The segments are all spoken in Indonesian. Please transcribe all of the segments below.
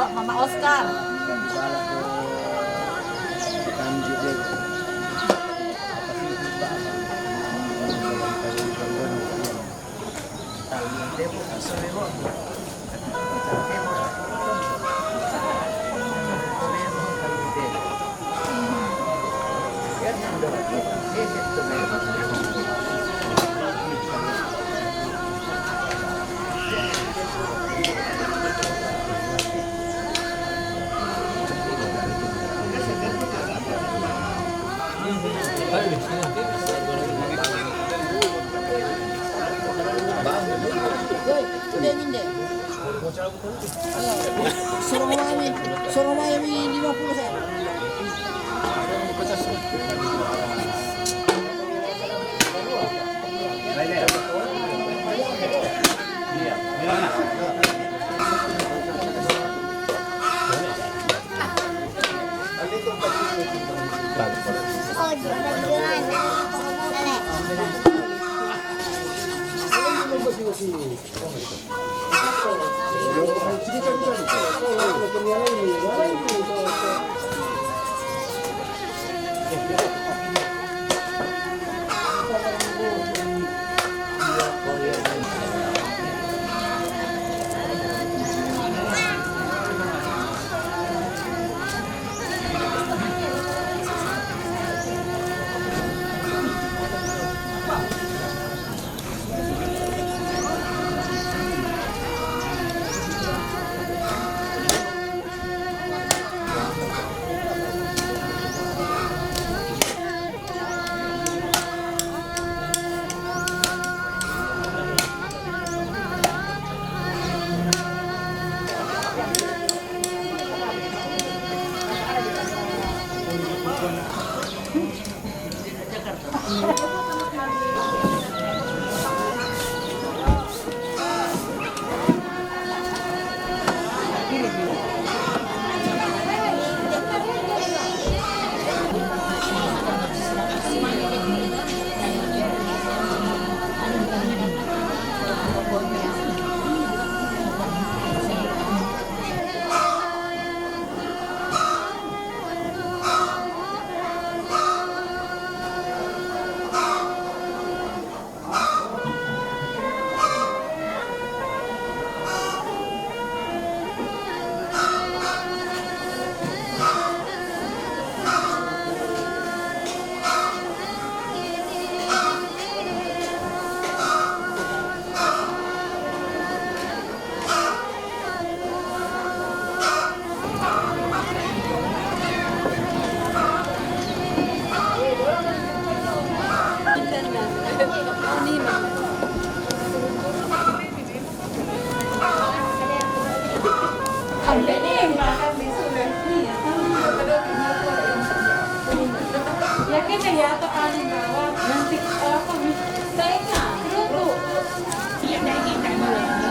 Mama Oscar. Hindi. Suruh Miami 50 Ang galing! Yakin na yato aning bawa. Nanti ako. Say nga. Luto. Yan na kita mo.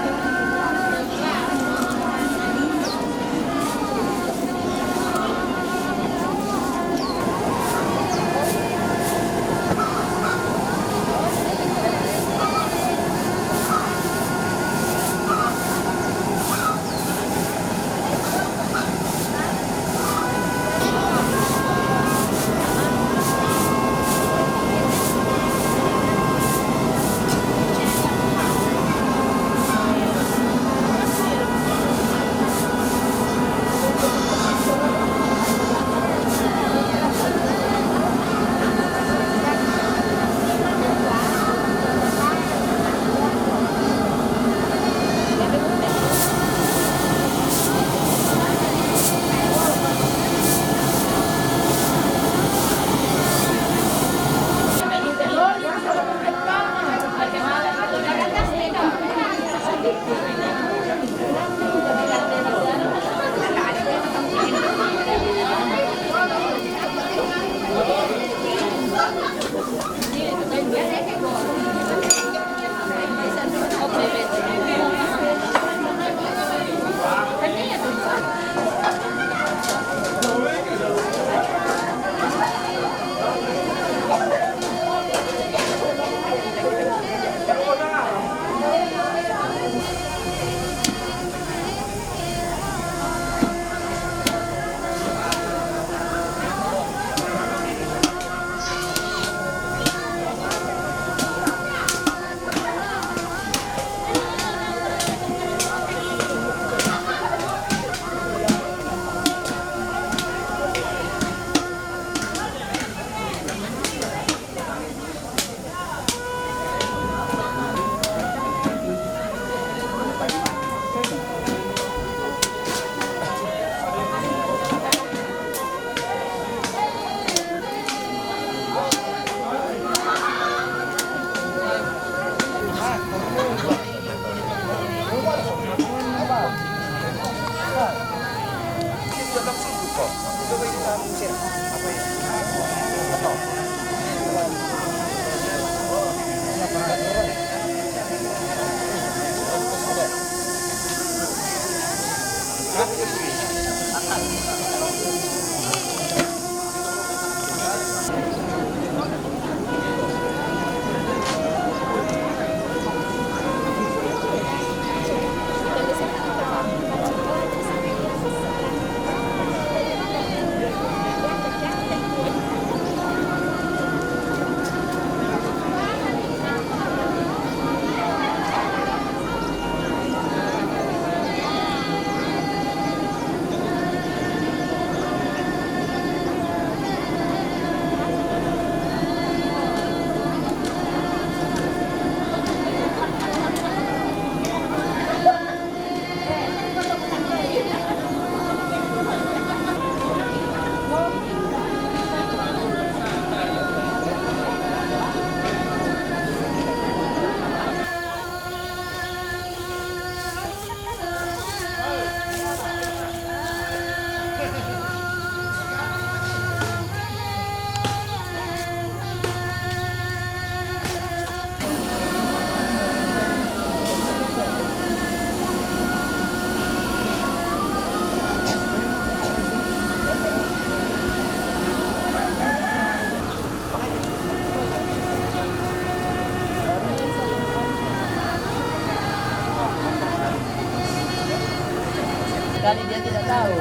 Sekali dia tidak tahu.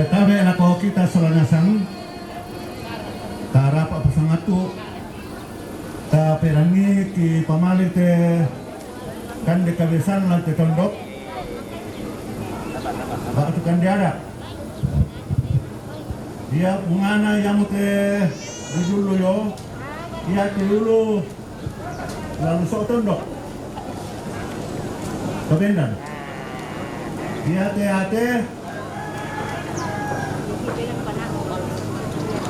Tabe lako kita solanasang tarapa pasangatu ta perangi ki pamali te kan de kabesan lan te tondok waktu kan diara dia mungana yang te dulu yo dia te dulu lalu sok tondok kebendan dia te ate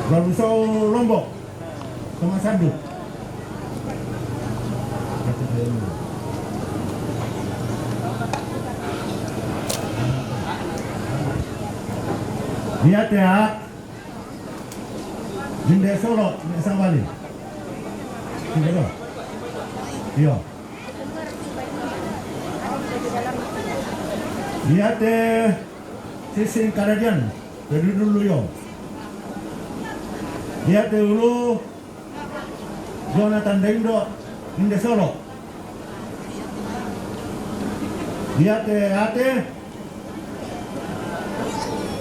baru so Lombok sama Sandu. Lihat ya, Binde Solo, Binde Sambali. Tidak. Iya. Lihat sisi Karajan dari dulu yo. Lihat dulu Jonathan Dendo Binde Solo. Lihat ate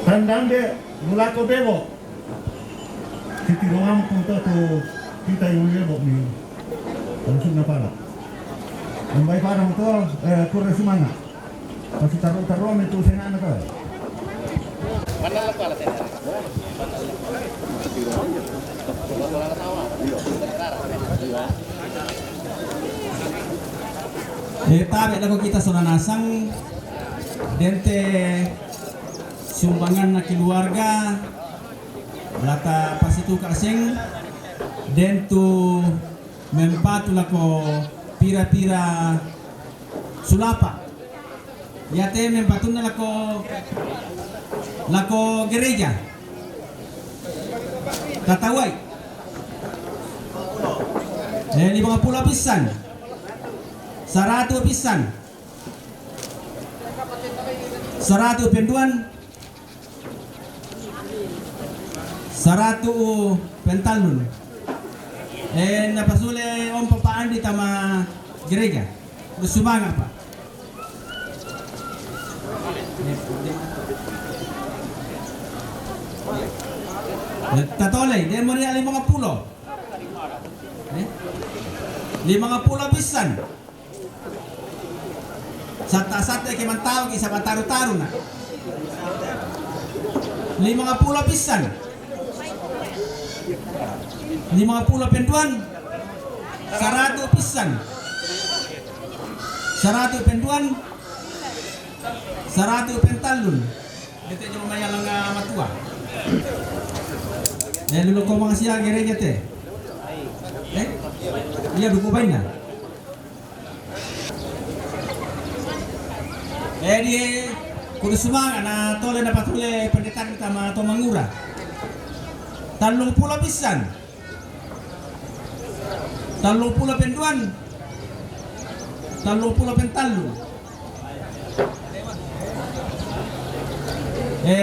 tandang de mulako bebo. Siti roham punto tu kita yang bebo ni. Langsung na pala. Ambay parang to kurang semangat. Pasti taruh itu senang apa? Mana lah pala teh? Tabe lako kita solanasang dente sumbangan na keluarga lata pasitu kasing dentu mempatu lako pira-pira sulapa yate mempatu na lako gereja tatawai 50 pisan 100 pisan 100 penduan 100 pentalun napasule om papaan di tama gereja bersumbangan apa tatolay dia mo niya 50 50 pisan sata-sata ke mantau ki sa taru-taru na 50 pisan 50 penduan 100 pisan 100 penduan 100 pentalun ito yung maya lang matua lulu ko mga siya gereja te iya duko ba na di kudu sumanga na tole na patule pendidikan kita ma to mangura 30 pisan 30 penduan 30 pentalun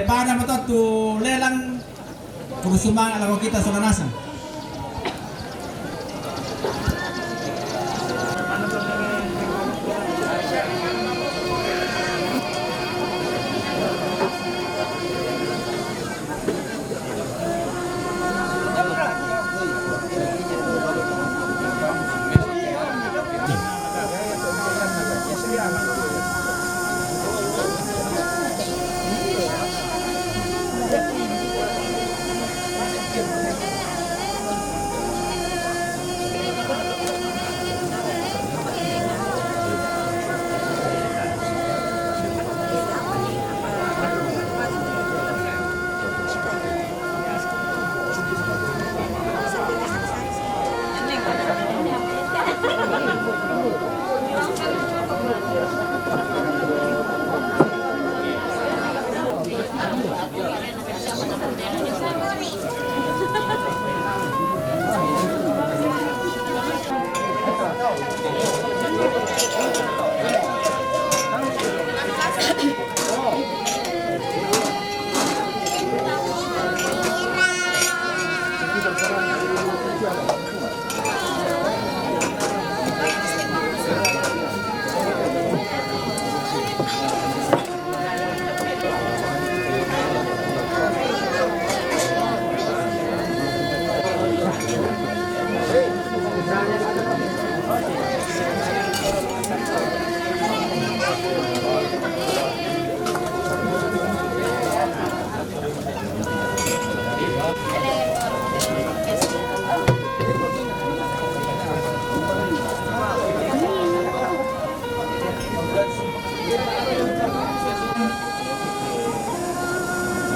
para mo to lelang kudu sumanga lang kita sa lanasan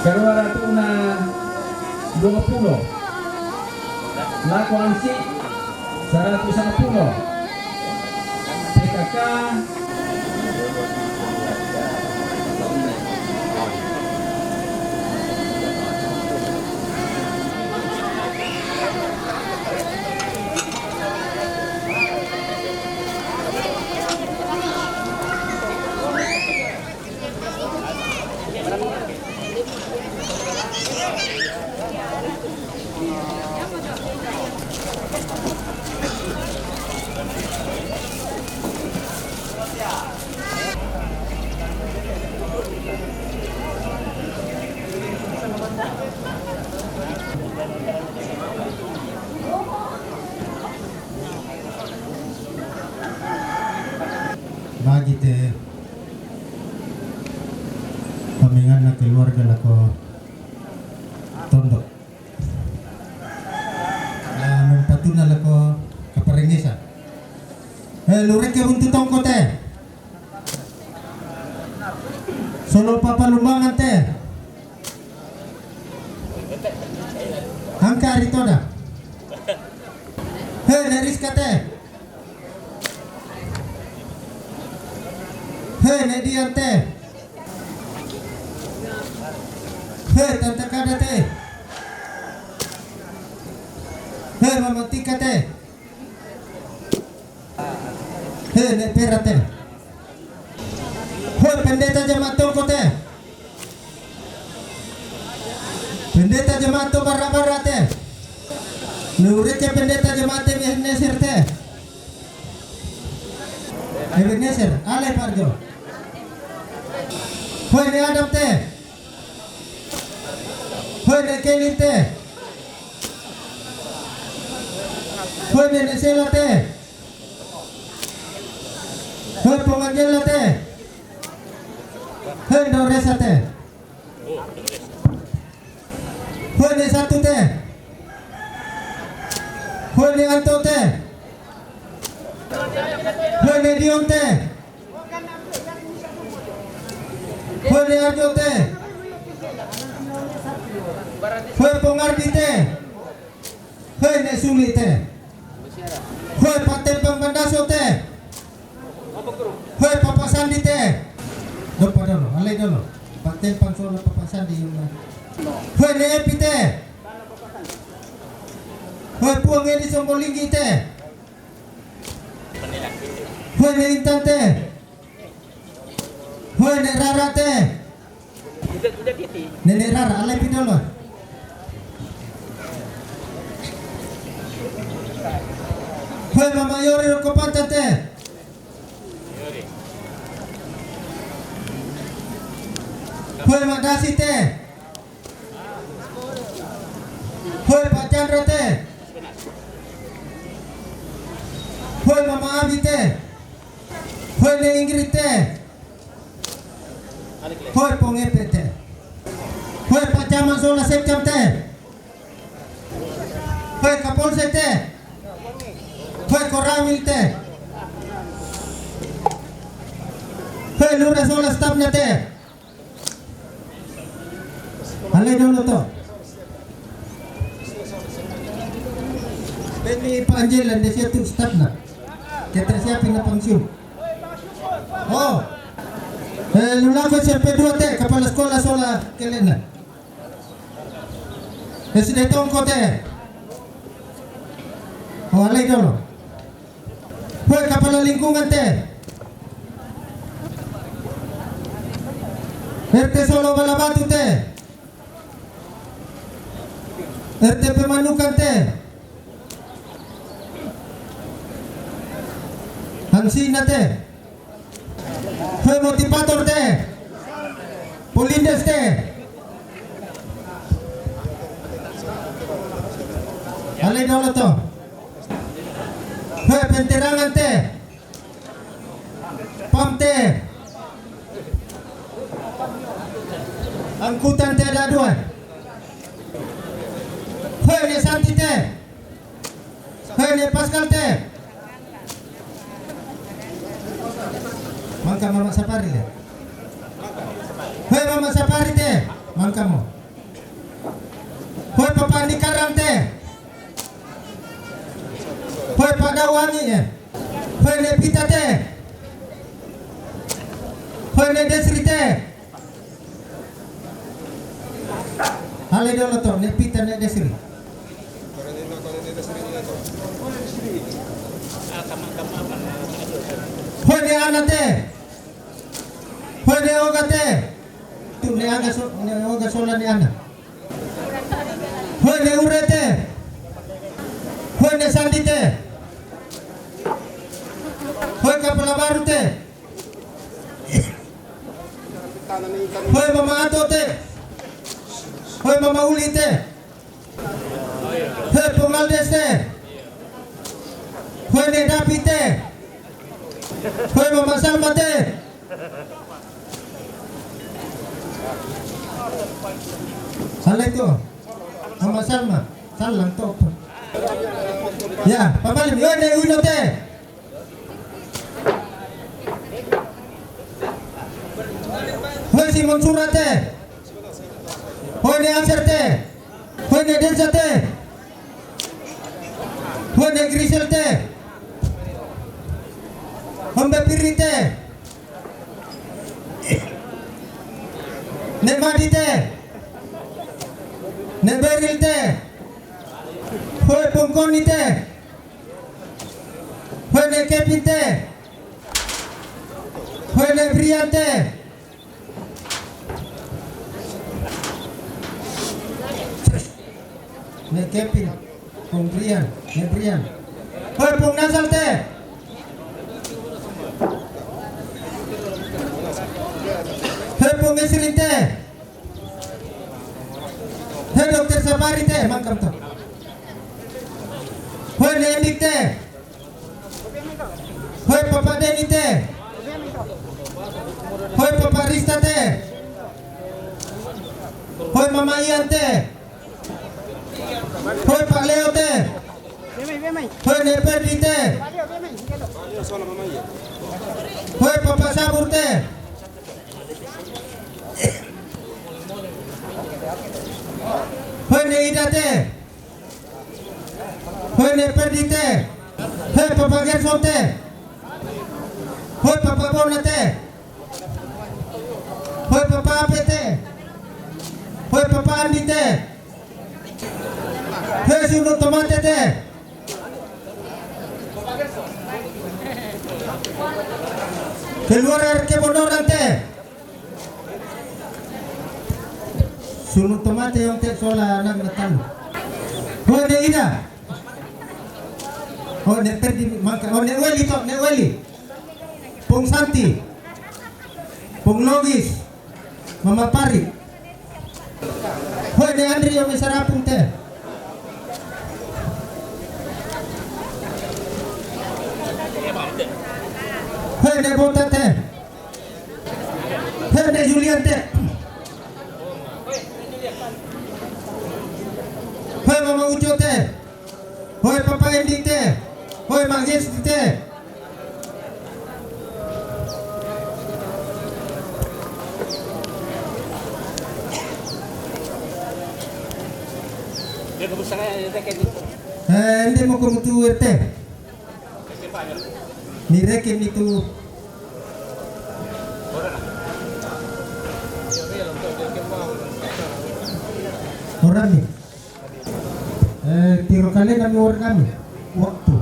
220. Laku Ansi 110. PKK bagi te pamingan na keluarga na ko tondo mempatuna na ko kaparingisa lurek ke buntu tongko te solo papalumbangan te angka rito da neriska te Nediante. Tante kadate. Mama tikate. Ne perate. Pendeta jamato kote. Pendeta jamato barra-barrate. Nureke pendeta jamate Ebenezer. Ebenezer, ale parjo. Hoy ne Adam te. Hoy ne Kelly te. Hoy ne Sela te. Hoy Pongangela te. Hoy Doresa te. Hoy ne Satu te. Hoy ne Anto te. Hoy ne Dion te. Hoy ne Arjo te. Hoy Pongardi te. Hoy ne Suli te. Hoy Patempang Bandaso te. Hoy Papa Sandi te. Dopa dulu, alay dulu. Patempang solo Papa Sandi yung hoy ne Epi te. Hoy Puang Edison Bolinggi te. Hoy ne Intan te. Hoy ne Rara te. Nenek Rara, alay pidolo. Hoy Mama Yori Rokopanta te. Hoy Mak Dasi te. Hoy Pak Chandra te. Hoy Mama Abi te. Hoy ne Ingrid te. Hoy Pong Epe te. Hoy Pak Camat Sola Sekcam te. Hoy Kapolsek te. Hoy Koramil te. Hoy Lura Sola Stafnya te. Alay dulu to. Pwede pa-Angela, hindi siya itong staff na. Kita siya pinapangsyong. Oh! Lulako siya Pedro te, Kepala Sekolah Sola Kelena. SD Tongko te. Oh, alay dulu. Hoy, Kepala Lingkungan te. RT Solo Balabatu te. RT Pemanukan te. Hansina te. Hoy Motivator te. Polindes te. Alay dulu to. Hoy Penterangan te. Pam te. Angkutan te ada dua. Hoy ne Santi te. Hoy ne Pascal te. Mangka Mama Sapari le. Hoy Mama Sapari te. Mangka mo. papa ni karang te. Hoi pada wangi ya. Hoi ne pita te. Hoi ne desri te. Hale dolo to ne pita ne desri. Hoi ne anate. Hoi ne ogate. Tu ne oga sola ne ana. Hoi ne urete. Hoi ne sandite. Hoi kapala baru te. Hoi mama ato te. Hoi mama uli te. Hoi pemaldes te. Hoi ne dapi te. Hoi mama Salma te. Salah itu. Mama Salma. Salah to. Ya, pamalim. Hoi ne uno te. Hoi Simon Surate. Hoi ne Anserte. Hoi ne Densate. Hoi ne Griselte. Hombe Pirite. Ne Madite. Ne Berilte. Hoi Pongkonite. Hoi ne Kepinte. Hoi ne Briante. Ne Kepin, Pung Brian, ne Brian. Hoi Pung Nasalte. Hoi Pung Esrinte. Hoi Dokter Sabarite, mangkam to. Hoi ne Dikte. Hoi Papa Denite. Hoi Papa Ristate. Hoi Mama Iante. Hoi Pak Leo te. Hoi ne Perdi te. Hoi Papa Sabur te. Hoi ne Ida te. Hoi ne Perdi te. Hoi Papa Gerson te. Hoi Papa Bona te. Hoi Papa Ape te. Hoi Papa Andi te. Hei Sunu Tomate te. Keluar ke Bonoran te. Sunu Tomate yang te sola anak natal. Hoi ne Ida. Hoi ne Perdi maka. Hoi ne Weli to, ne Weli. Pung Santi. Pung Logis. Mama Pari. Hoi ne Andri yang mesarapung te. Hei ne Botate. Hei ne Juliante. Hei Mama Ujo te. Hoi Papa Endi te. Hoi Mak Yesti te. Dia kebesaran ya kayak gitu. Endi mo kumutu erte. Nirekin itu. Orang nih. Tiro kali kami orang kami. Waktu.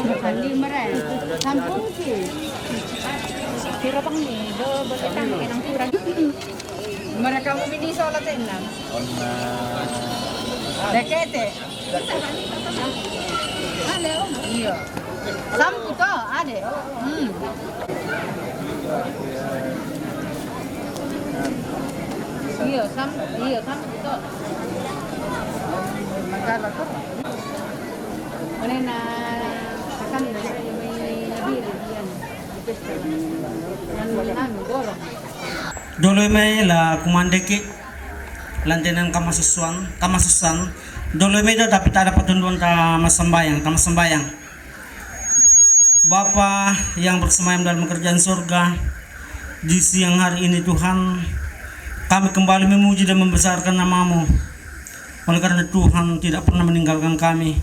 lima rin. Sampung sih. Pero pang ni, bakit ang kurang. Mereka memilih solat enam. Dekete. Ada om. Iya. Sampu to, ada. Iya, sampu to. Magkala to. Ano na kasali na may nabili yan. Yan dorong. Doloy may la kumandeki lantinan kamasusan doloy may dapat ada patunduan kamasambahang Bapa yang bersemayam dalam kerajaan surga, di siang hari ini Tuhan, kami kembali memuji dan membesarkan nama-Mu. Oleh karena Tuhan tidak pernah meninggalkan kami.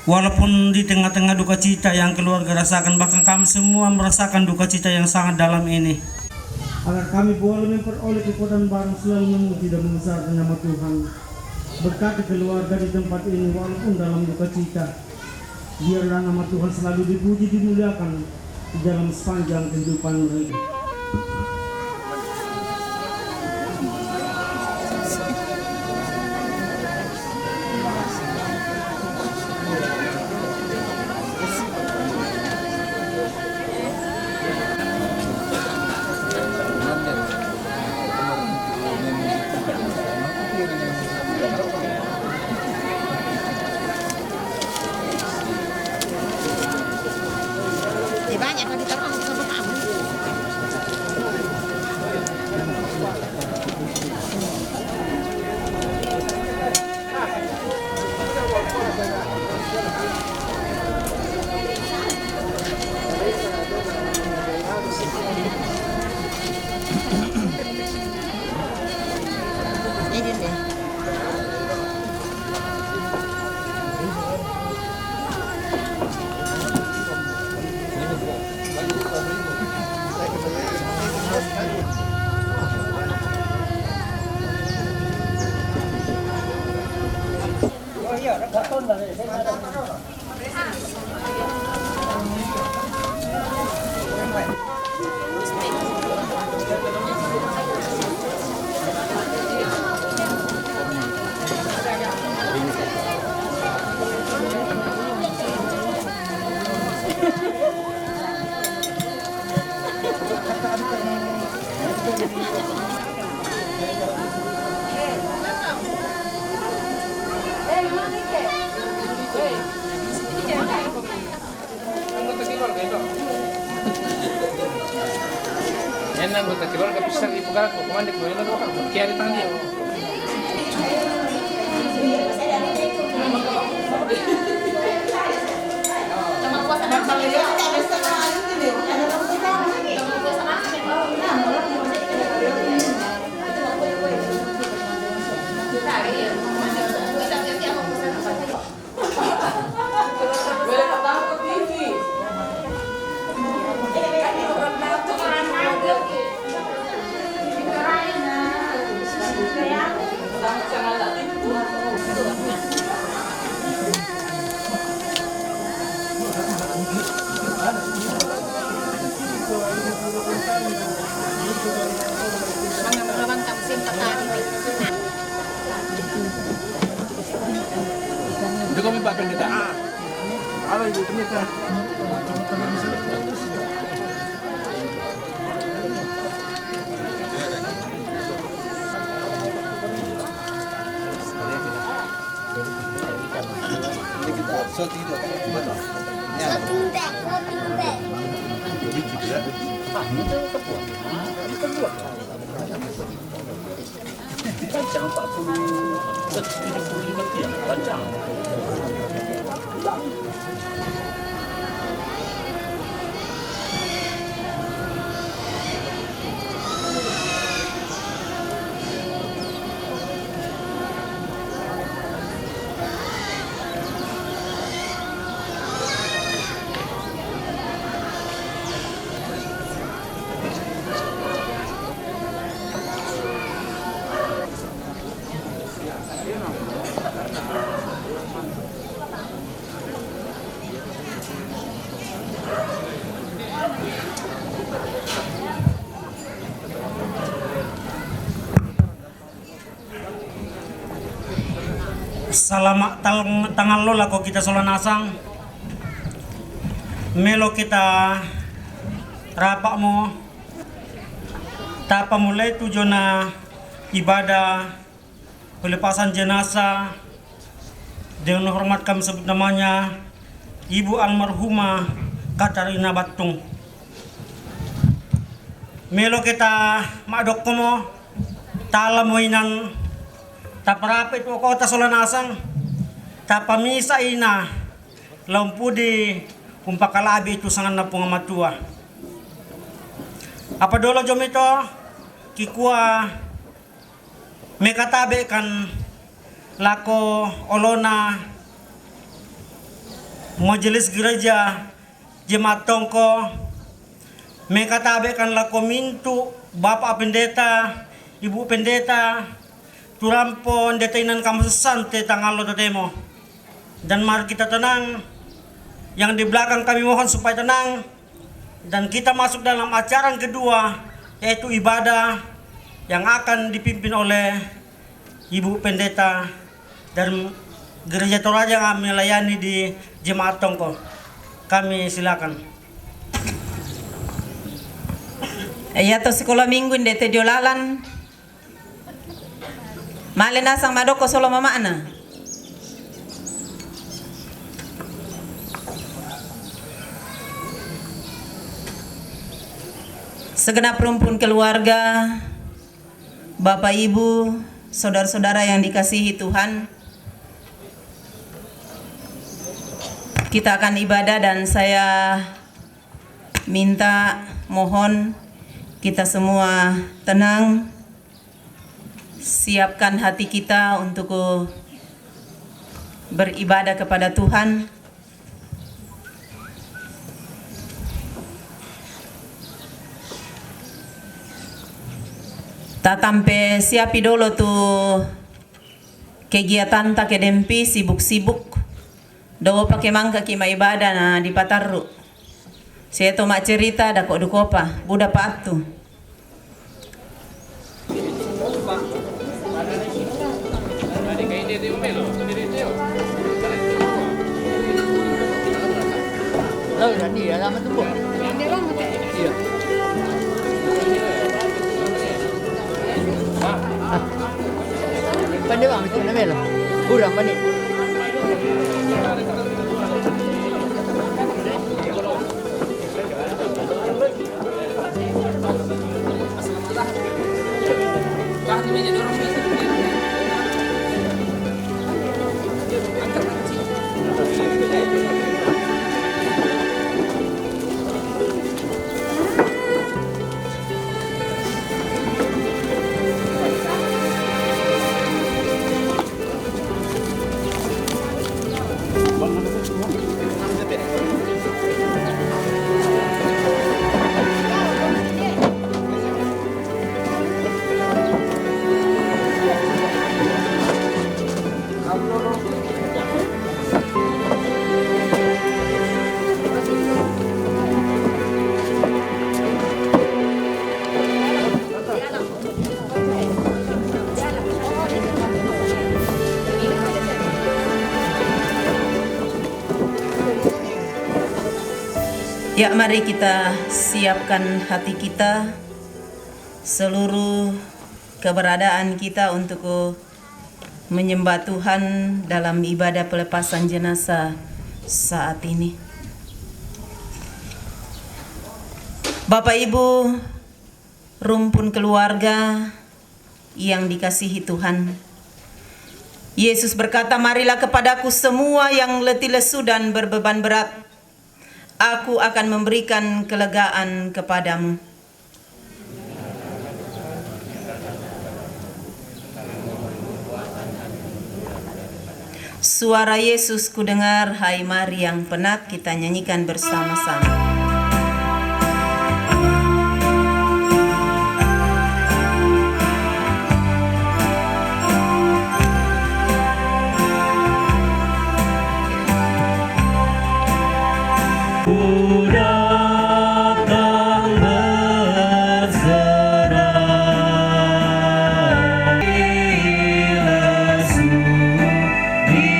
Walaupun di tengah-tengah duka cita yang keluarga rasakan, bahkan kami semua merasakan duka cita yang sangat dalam ini. Agar kami boleh memperoleh kekuatan baru selalu memuji dan membesarkan nama Tuhan. Berkati keluarga di tempat ini walaupun dalam duka cita. Biarlah nama Tuhan selalu dipuji, dimuliakan di dalam sepanjang kehidupan mereka. Banyak kalau ditaruh sama kamu. Ini deh. Yan ang anggota keluarga bisa dipegang komando ko yan ako kaya di tangi. Hindi kami papendita. Apa ibu ternyata? Panjang 40, 75 dia, panjang. Salama tangan lo lako kita solanasang. Melo kita rapak mo. Tapa mulai tujuan na ibadah pelepasan jenazah dengan hormat kami sebut namanya Ibu almarhumah Katarina Batung. Melo kita madok mo tala mo inang taparapit mo kota solanasang tapamisa ina lampudi kumpakalabi itu sangat na pungamatua. Apa dolo jom ito kikua mekatabe kan lako olona majelis gereja jemaat tongko mekatabe kan lako mintu bapak pendeta ibu pendeta turampon detainan kamu sesante tanggal lo temo dan mari kita tenang. Yang di belakang kami mohon supaya tenang dan kita masuk dalam acara yang kedua yaitu ibadah yang akan dipimpin oleh Ibu Pendeta dan Gereja Toraja yang melayani di Jemaat Tongko. Kami silakan. Ayato sekolah minggu ndete diolalan. Malena sang madoko solo mamana. Segenap rumpun keluarga, Bapak Ibu, saudara-saudara yang dikasihi Tuhan, kita akan ibadah dan saya minta mohon kita semua tenang, siapkan hati kita untuk beribadah kepada Tuhan. Tatampe siapi dulu tuh kegiatan tak kedempi sibuk-sibuk. Do pakai mangga kima ibadah na di Patarru. Saya tu mak cerita dak kok dukopa buda patu. Lalu nanti ya lama tuh. Iya. Pandai bang itu namanya kurang pandai. Ya, mari kita siapkan hati kita, seluruh keberadaan kita untuk menyembah Tuhan dalam ibadah pelepasan jenazah saat ini. Bapak Ibu, rumpun keluarga yang dikasihi Tuhan, Yesus berkata, "Marilah kepadaku semua yang letih lesu dan berbeban berat, Aku akan memberikan kelegaan kepadamu." Suara Yesus kudengar, hai mari yang penat, kita nyanyikan bersama-sama. Di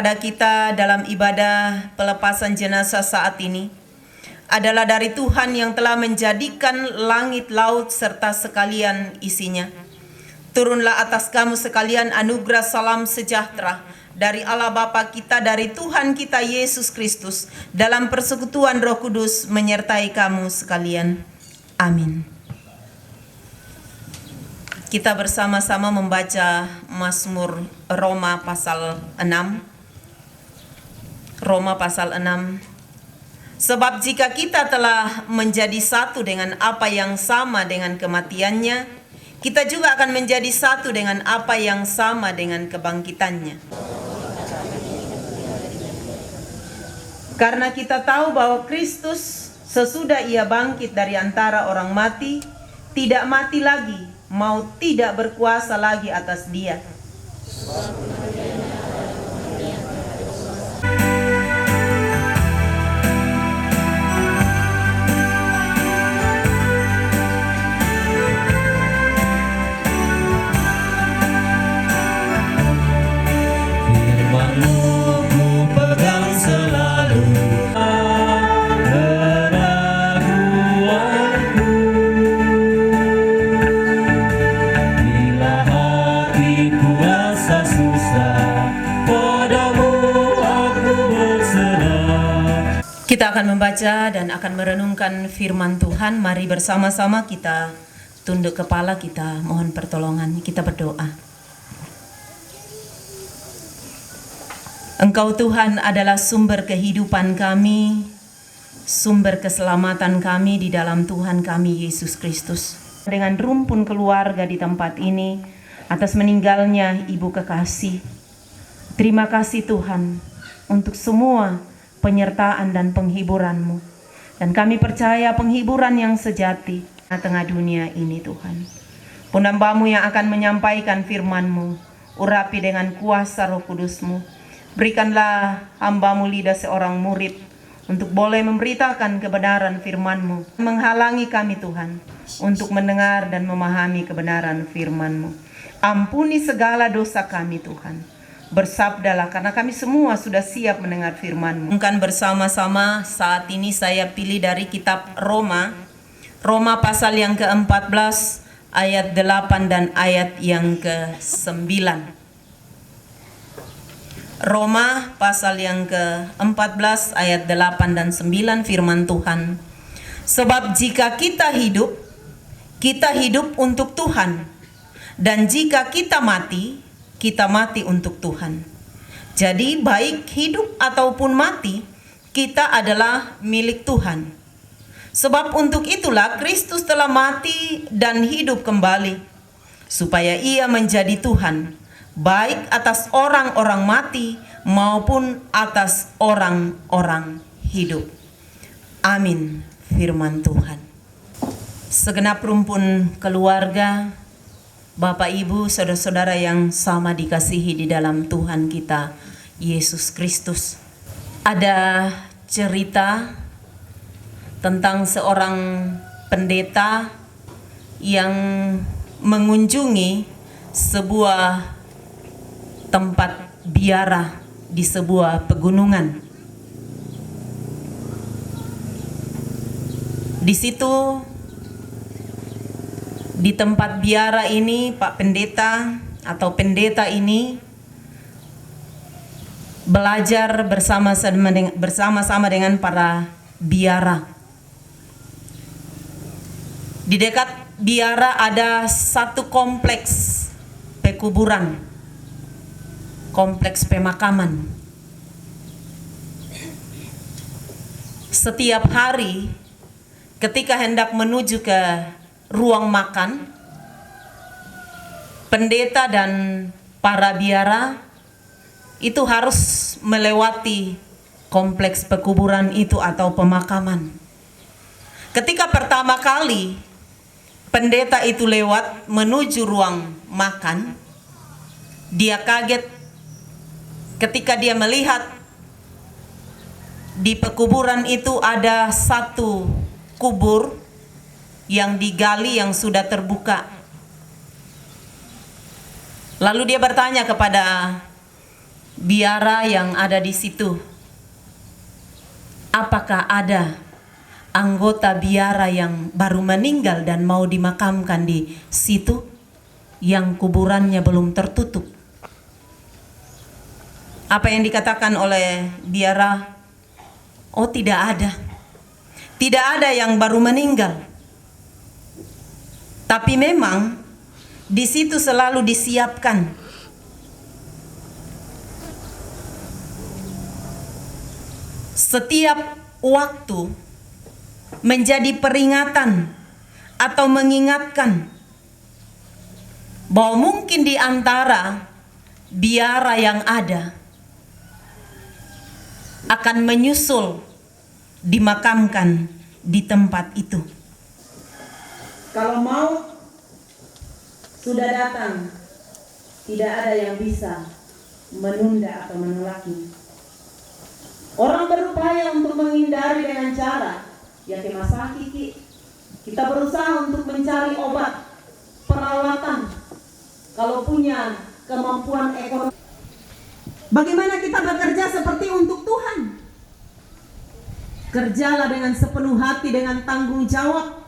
kepada kita dalam ibadah pelepasan jenazah saat ini adalah dari Tuhan yang telah menjadikan langit, laut, serta sekalian isinya. Turunlah atas kamu sekalian anugerah salam sejahtera dari Allah Bapa kita, dari Tuhan kita Yesus Kristus, dalam persekutuan Roh Kudus menyertai kamu sekalian. Amin. Kita bersama-sama membaca Mazmur Roma pasal 6. Roma pasal 6. Sebab jika kita telah menjadi satu dengan apa yang sama dengan kematiannya, kita juga akan menjadi satu dengan apa yang sama dengan kebangkitannya. Karena kita tahu bahwa Kristus sesudah ia bangkit dari antara orang mati, tidak mati lagi, maut tidak berkuasa lagi atas dia. Kita akan membaca dan akan merenungkan firman Tuhan. Mari bersama-sama kita tunduk kepala, kita mohon pertolongan, kita berdoa. Engkau Tuhan adalah sumber kehidupan kami, sumber keselamatan kami di dalam Tuhan kami Yesus Kristus. Dengan rumpun keluarga di tempat ini atas meninggalnya Ibu kekasih. Terima kasih Tuhan untuk semua penyertaan dan penghiburan-Mu. Dan kami percaya penghiburan yang sejati di tengah dunia ini Tuhan. Pun hamba-Mu yang akan menyampaikan firman-Mu, urapi dengan kuasa Roh Kudus-Mu. Berikanlah hamba-Mu lidah seorang murid untuk boleh memberitakan kebenaran firman-Mu. Menghalangi kami Tuhan untuk mendengar dan memahami kebenaran firman-Mu. Ampuni segala dosa kami Tuhan. Bersabdalah karena kami semua sudah siap mendengar firman-Mu. Bukan bersama-sama saat ini saya pilih dari kitab Roma. Roma pasal yang ke-14 ayat 8 dan ayat yang ke-9. Roma pasal yang ke-14 ayat 8 dan 9 firman Tuhan. Sebab jika kita hidup untuk Tuhan. Dan jika kita mati untuk Tuhan. Jadi baik hidup ataupun mati, kita adalah milik Tuhan. Sebab untuk itulah Kristus telah mati dan hidup kembali, supaya ia menjadi Tuhan, baik atas orang-orang mati maupun atas orang-orang hidup. Amin. Firman Tuhan. Segenap rumpun keluarga, Bapak, Ibu, saudara-saudara yang sama dikasihi di dalam Tuhan kita, Yesus Kristus. Ada cerita tentang seorang pendeta yang mengunjungi sebuah tempat biara di sebuah pegunungan. Di situ, di tempat biara ini, Pak Pendeta atau pendeta ini belajar bersama-sama dengan para biara. Di dekat biara ada satu kompleks pekuburan, kompleks pemakaman. Setiap hari ketika hendak menuju ke ruang makan, pendeta dan para biara itu harus melewati kompleks pekuburan itu atau pemakaman. Ketika pertama kali pendeta itu lewat menuju ruang makan, dia kaget ketika dia melihat di pekuburan itu ada satu kubur yang digali yang sudah terbuka. Lalu dia bertanya kepada biara yang ada di situ. Apakah ada anggota biara yang baru meninggal dan mau dimakamkan di situ yang kuburannya belum tertutup? Apa yang dikatakan oleh biara? Oh, tidak ada. Tidak ada yang baru meninggal. Tapi memang di situ selalu disiapkan setiap waktu menjadi peringatan atau mengingatkan bahwa mungkin di antara biara yang ada akan menyusul dimakamkan di tempat itu. Kalau maut sudah datang, tidak ada yang bisa menunda atau menolaknya. Orang berupaya untuk menghindari dengan cara ya ke sakit. Kita berusaha untuk mencari obat, perawatan. Kalau punya kemampuan ekonomi, bagaimana kita bekerja seperti untuk Tuhan? Kerjalah dengan sepenuh hati, dengan tanggung jawab,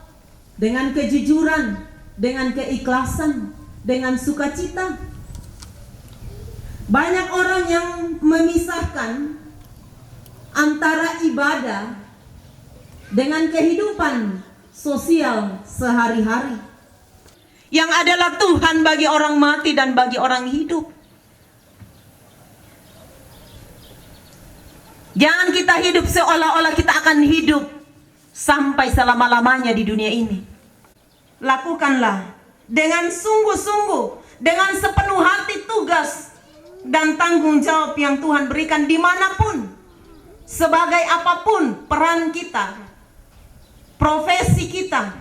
dengan kejujuran, dengan keikhlasan, dengan sukacita. Banyak orang yang memisahkan antara ibadah dengan kehidupan sosial sehari-hari, yang adalah Tuhan bagi orang mati dan bagi orang hidup. Jangan kita hidup seolah-olah kita akan hidup sampai selama-lamanya di dunia ini. Lakukanlah dengan sungguh-sungguh, dengan sepenuh hati tugas dan tanggung jawab yang Tuhan berikan dimanapun, sebagai apapun peran kita, profesi kita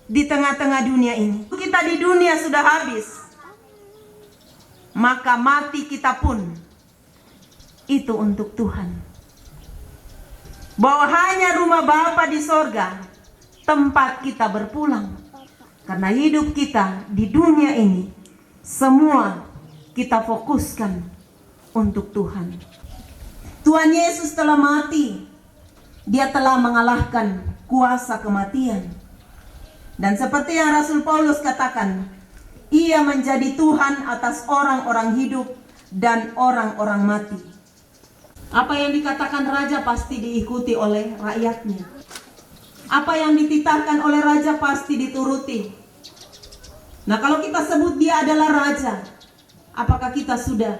di tengah-tengah dunia ini. Kita di dunia sudah habis, maka mati kita pun itu untuk Tuhan. Bahwa hanya rumah Bapa di sorga tempat kita berpulang. Karena hidup kita di dunia ini semua kita fokuskan untuk Tuhan. Tuhan Yesus telah mati. Dia telah mengalahkan kuasa kematian. Dan seperti yang Rasul Paulus katakan, Ia menjadi Tuhan atas orang-orang hidup dan orang-orang mati. Apa yang dikatakan raja pasti diikuti oleh rakyatnya. Apa yang dititahkan oleh raja pasti dituruti. Nah, kalau kita sebut dia adalah raja, apakah kita sudah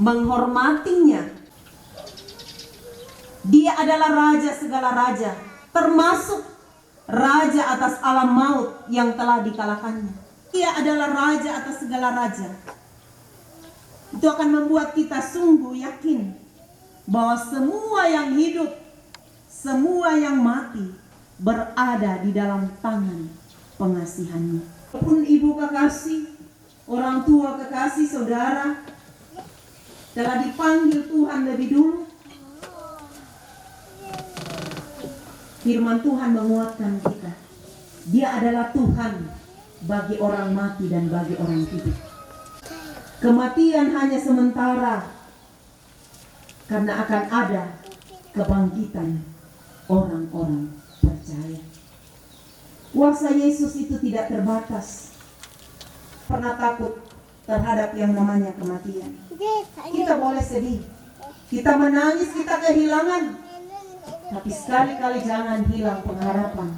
menghormatinya? Dia adalah raja segala raja, termasuk raja atas alam maut yang telah dikalahkannya. Dia adalah raja atas segala raja. Itu akan membuat kita sungguh yakin bahwa semua yang hidup, semua yang mati berada di dalam tangan pengasihannya. Walaupun ibu kekasih, orang tua kekasih, saudara telah dipanggil Tuhan lebih dulu, firman Tuhan menguatkan kita. Dia adalah Tuhan bagi orang mati dan bagi orang hidup. Kematian hanya sementara, karena akan ada kebangkitan orang-orang percaya. Kuasa Yesus itu tidak terbatas. Pernah takut terhadap yang namanya kematian? Kita boleh sedih, kita menangis, kita kehilangan, tapi sekali-kali jangan hilang pengharapan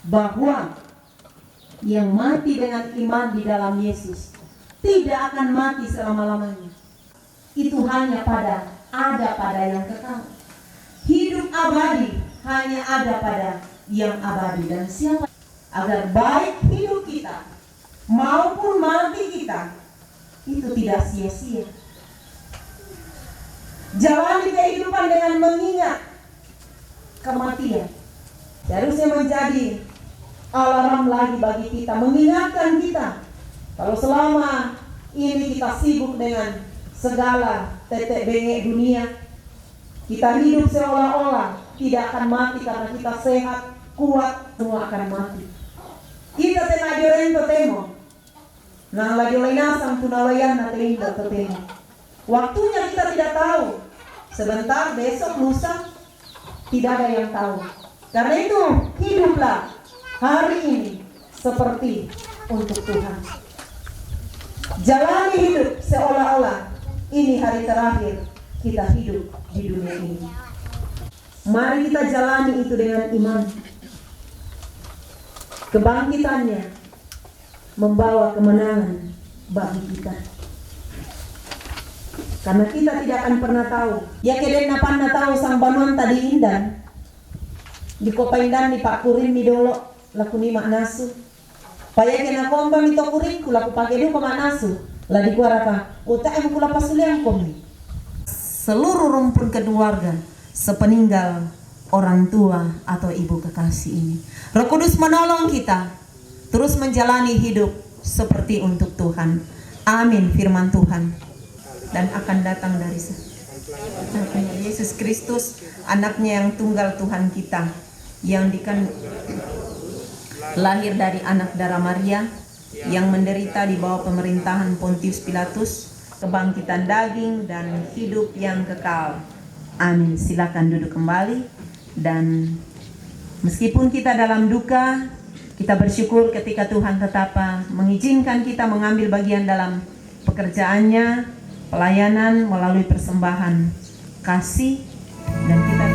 bahwa yang mati dengan iman di dalam Yesus tidak akan mati selama-lamanya. Itu hanya ada pada yang kekal. Hidup abadi hanya ada pada yang abadi. Dan siapa? Agar baik hidup kita maupun mati kita itu tidak sia-sia. Jalani kehidupan dengan mengingat kematian. Harusnya menjadi alarm lagi bagi kita, mengingatkan kita. Kalau selama ini kita sibuk dengan segala tetek bengek dunia, kita hidup seolah-olah tidak akan mati karena kita sehat, kuat, semua akan mati. Kita tenaga rento temo, nang lagi lainasang tunalayan na temo. Waktunya kita tidak tahu. Sebentar, besok, lusa, tidak ada yang tahu. Karena itu, hiduplah hari ini seperti untuk Tuhan. Jalani hidup seolah-olah ini hari terakhir kita hidup di dunia ini. Mari kita jalani itu dengan iman. Kebangkitannya membawa kemenangan bagi kita. Karena kita tidak akan pernah tahu. Ya keden na panna tahu sang banuan tadi indan. Di kopaindan di Pak Kurin mi dolo laku ni maknasu. Paya kena komba mi to kurin ku laku pake du maknasu. La di kuaraka uta em kula pasulian komi. Seluruh rumpun keluarga sepeninggal orang tua atau ibu kekasih ini. Roh Kudus menolong kita terus menjalani hidup seperti untuk Tuhan. Amin firman Tuhan. Dan akan datang dari Yesus Kristus, anaknya yang tunggal Tuhan kita, yang lahir dari anak darah Maria, yang menderita di bawah pemerintahan Pontius Pilatus, kebangkitan daging dan hidup yang kekal. Amin. Silakan duduk kembali. Dan meskipun kita dalam duka, kita bersyukur ketika Tuhan tetap mengizinkan kita mengambil bagian dalam pekerjaannya, pelayanan melalui persembahan kasih, dan kita